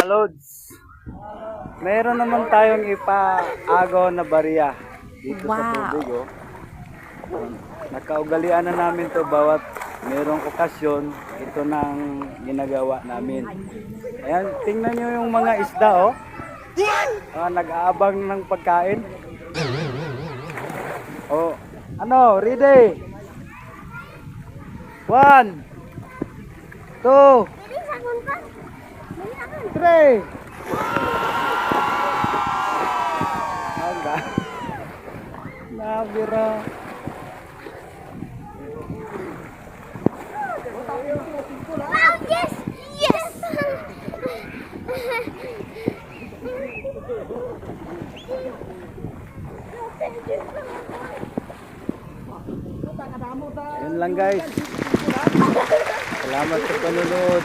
Lods, meron naman tayong ipaagaw na barya dito sa tubig. Oh. Nakaugalian na namin to bawat merong okasyon. Ito nang ginagawa namin. Ayan, tingnan nyo yung mga isda. Oh. Nag-aabang ng pagkain. Oh, ano, ready? 1, 2, 3. Aga. Nabira. Wow, yes! Yes! Yun lang guys. Salamat sa panunod.